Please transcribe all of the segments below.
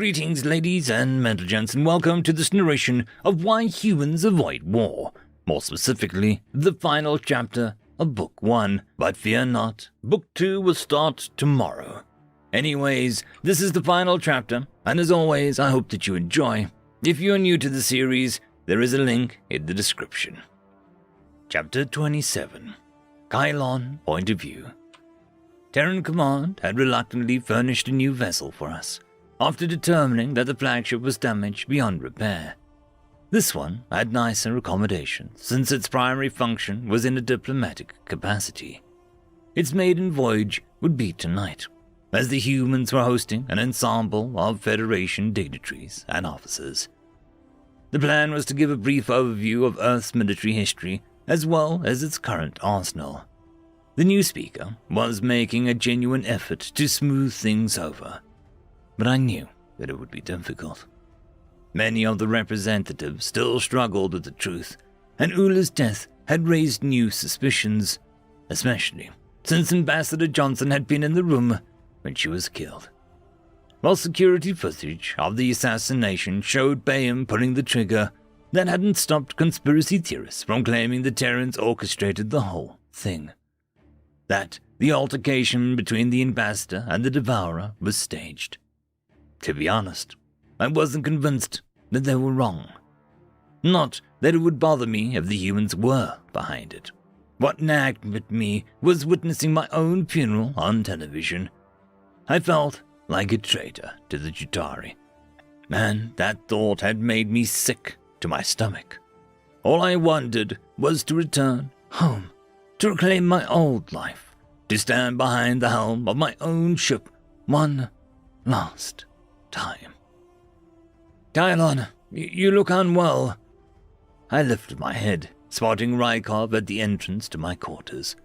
Greetings, ladies and mental gents, and welcome to this narration of Why Humans Avoid War. More specifically, the final chapter of Book 1. But fear not, Book 2 will start tomorrow. Anyways, this is the final chapter, and as always, I hope that you enjoy. If you are new to the series, there is a link in the description. Chapter 27. Kylon Point of View. Terran Command had reluctantly furnished a new vessel for us, after determining that the flagship was damaged beyond repair. This one had nicer accommodations, since its primary function was in a diplomatic capacity. Its maiden voyage would be tonight, as the humans were hosting an ensemble of Federation dignitaries and officers. The plan was to give a brief overview of Earth's military history, as well as its current arsenal. The new speaker was making a genuine effort to smooth things over, but I knew that it would be difficult. Many of the representatives still struggled with the truth, and Ula's death had raised new suspicions, especially since Ambassador Johnson had been in the room when she was killed. While security footage of the assassination showed Bayham pulling the trigger, that hadn't stopped conspiracy theorists from claiming the Terrans orchestrated the whole thing. That the altercation between the Ambassador and the Devourer was staged. To be honest, I wasn't convinced that they were wrong. Not that it would bother me if the humans were behind it. What nagged at me was witnessing my own funeral on television. I felt like a traitor to the Chitauri, and that thought had made me sick to my stomach. All I wanted was to return home, to reclaim my old life, to stand behind the helm of my own ship one last time. Kylon, you look unwell. I lifted my head, spotting Rykov at the entrance to my quarters.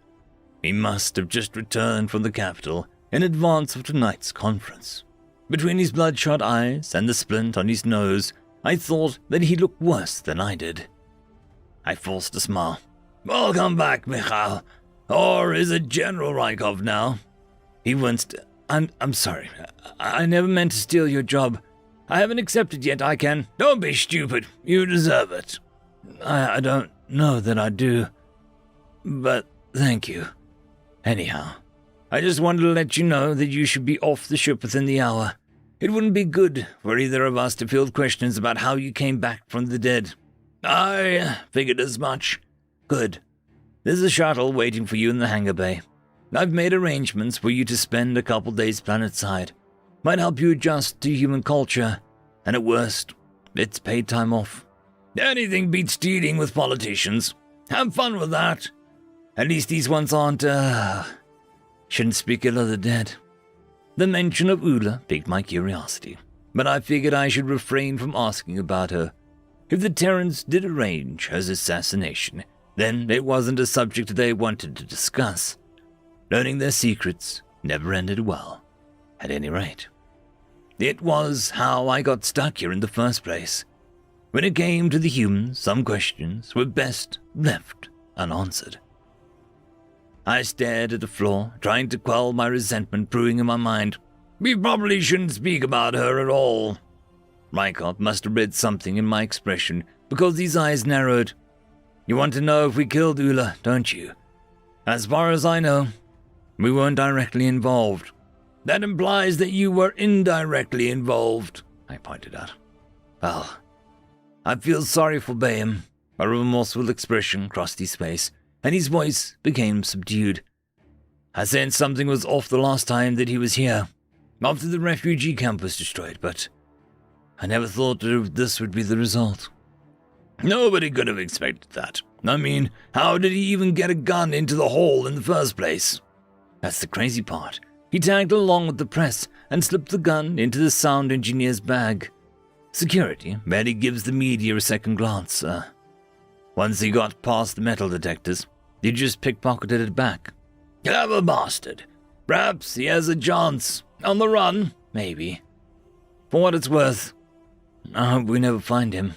He must have just returned from the capital in advance of tonight's conference. Between his bloodshot eyes and the splint on his nose, I thought that he looked worse than I did. I forced a smile. Welcome back, Mikhail. Or is it General Rykov now? He winced. I'm sorry. I never meant to steal your job. I haven't accepted yet, I can. Don't be stupid. You deserve it. I don't know that I do. But thank you. Anyhow, I just wanted to let you know that you should be off the ship within the hour. It wouldn't be good for either of us to field questions about how you came back from the dead. I figured as much. Good. There's a shuttle waiting for you in the hangar bay. I've made arrangements for you to spend a couple days planetside. Might help you adjust to human culture, and at worst, it's paid time off. Anything beats dealing with politicians. Have fun with that. At least these ones aren't, shouldn't speak ill of the dead. The mention of Ula piqued my curiosity, but I figured I should refrain from asking about her. If the Terrans did arrange her assassination, then it wasn't a subject they wanted to discuss. Learning their secrets never ended well, at any rate. It was how I got stuck here in the first place. When it came to the humans, some questions were best left unanswered. I stared at the floor, trying to quell my resentment brewing in my mind. We probably shouldn't speak about her at all. Rykov must have read something in my expression, because his eyes narrowed. You want to know if we killed Ula, don't you? As far as I know, we weren't directly involved. That implies that you were indirectly involved, I pointed out. Well, I feel sorry for Bayham. A remorseful expression crossed his face, and his voice became subdued. I sensed something was off the last time that he was here, after the refugee camp was destroyed, but I never thought that this would be the result. Nobody could have expected that. I mean, how did he even get a gun into the hole in the first place? That's the crazy part. He tagged along with the press and slipped the gun into the sound engineer's bag. Security barely gives the media a second glance. Once he got past the metal detectors, he just pickpocketed it back. Clever bastard. Perhaps he has a chance. On the run, maybe. For what it's worth, I hope we never find him.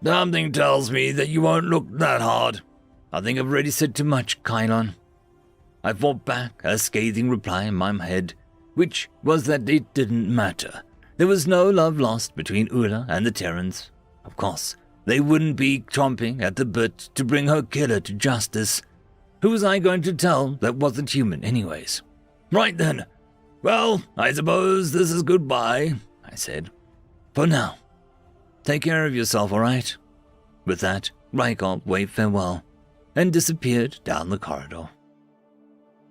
Something tells me that you won't look that hard. I think I've already said too much, Kylon. I fought back a scathing reply in my head, which was that it didn't matter. there was no love lost between Ula and the Terrans. Of course, they wouldn't be chomping at the bit to bring her killer to justice. Who was I going to tell that wasn't human anyways? Right then. Well, I suppose this is goodbye, I said. For now. Take care of yourself, all right? With that, Raccoon waved farewell and disappeared down the corridor.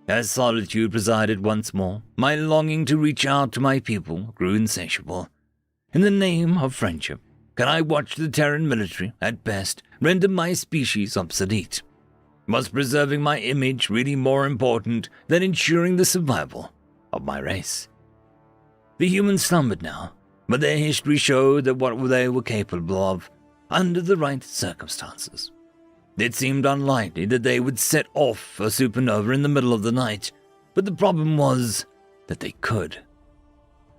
As solitude presided once more, my longing to reach out to my people grew insatiable. In the name of friendship, can I watch the Terran military, at best, render my species obsolete? Was preserving my image really more important than ensuring the survival of my race? The humans slumbered now, but their history showed that what they were capable of under the right circumstances. It seemed unlikely that they would set off a supernova in the middle of the night, but the problem was that they could.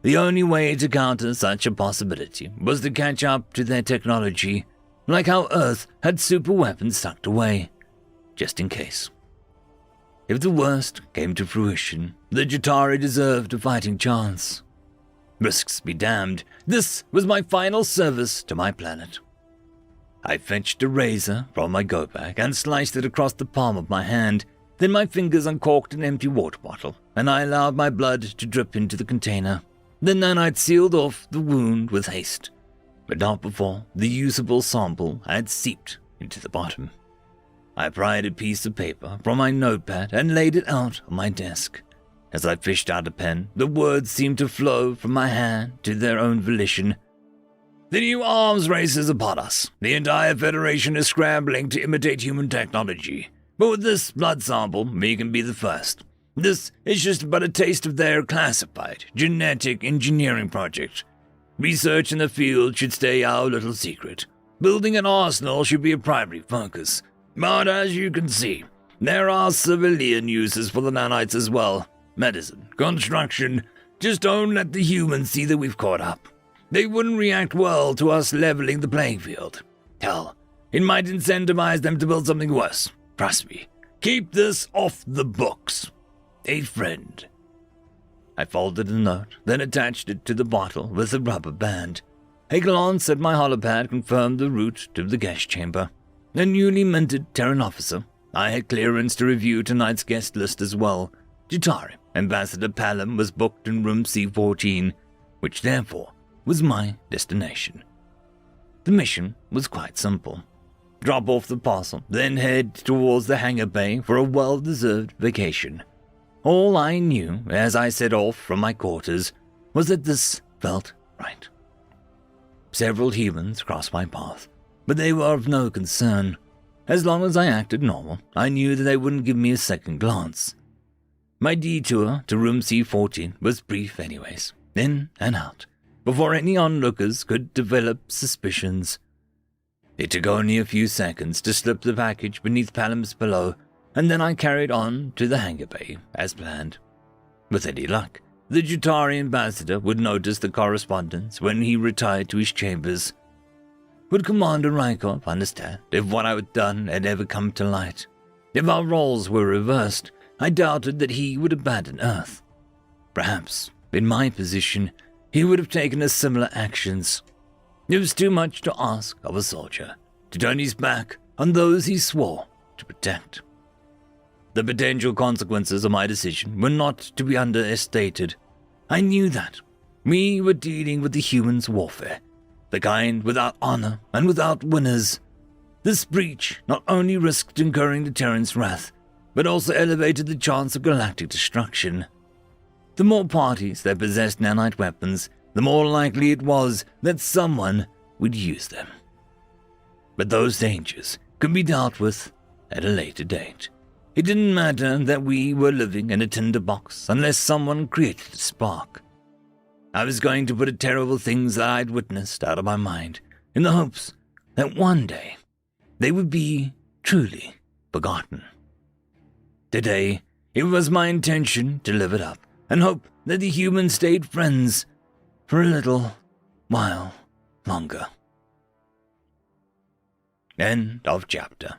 The only way to counter such a possibility was to catch up to their technology, like how Earth had super weapons tucked away, just in case. If the worst came to fruition, the Chitauri deserved a fighting chance. Risks be damned, this was my final service to my planet. I fetched a razor from my go-bag and sliced it across the palm of my hand. Then my fingers uncorked an empty water bottle, and I allowed my blood to drip into the container. Then I'd sealed off the wound with haste, but not before the usable sample had seeped into the bottom. I pried a piece of paper from my notepad and laid it out on my desk. As I fished out a pen, the words seemed to flow from my hand to their own volition. The new arms race is upon us. The entire Federation is scrambling to imitate human technology. But with this blood sample, we can be the first. This is just but a taste of their classified genetic engineering project. Research in the field should stay our little secret. Building an arsenal should be a primary focus. But as you can see, there are civilian uses for the nanites as well. Medicine, construction. Just don't let the humans see that we've caught up. They wouldn't react well to us leveling the playing field. Hell, it might incentivize them to build something worse. Trust me. Keep this off the books. A friend. I folded the note, then attached it to the bottle with a rubber band. A glance at my holopad confirmed the route to the guest chamber. A newly minted Terran officer. I had clearance to review tonight's guest list as well. Chitauri, Ambassador Palom was booked in room C14, which therefore was my destination. The mission was quite simple. Drop off the parcel, then head towards the hangar bay for a well-deserved vacation. All I knew as I set off from my quarters was that this felt right. Several humans crossed my path, but they were of no concern. As long as I acted normal, I knew that they wouldn't give me a second glance. My detour to room C14 was brief anyways, in and out, before any onlookers could develop suspicions. It took only a few seconds to slip the package beneath Palom's pillow, and then I carried on to the hangar bay as planned. With any luck, the Chitauri ambassador would notice the correspondence when he retired to his chambers. Would Commander Raccoon understand if what I had done had ever come to light? If our roles were reversed, I doubted that he would abandon Earth. Perhaps, in my position, he would have taken a similar actions. It was too much to ask of a soldier, to turn his back on those he swore to protect. The potential consequences of my decision were not to be underestimated. I knew that. We were dealing with the humans' warfare, the kind without honor and without winners. This breach not only risked incurring the Terran's wrath, but also elevated the chance of galactic destruction. The more parties that possessed nanite weapons, the more likely it was that someone would use them. But those dangers could be dealt with at a later date. It didn't matter that we were living in a tinderbox unless someone created a spark. I was going to put the terrible things that I'd witnessed out of my mind, in the hopes that one day they would be truly forgotten. Today, it was my intention to live it up and hope that the humans stayed friends for a little while longer. End of chapter.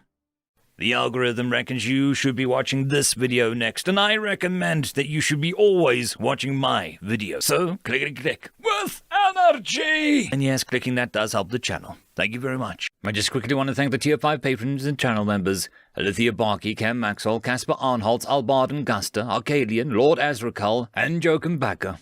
The algorithm reckons you should be watching this video next, and I recommend that you should be always watching my video. So, click. Worth out! G! And yes, clicking that does help the channel. Thank you very much. I just quickly want to thank the Tier 5 patrons and channel members: Alithia Barkey, Cam Maxwell, Casper Arnholtz, Albard and Guster, Arcadian, Lord Azrekahl, and Joachim Backer.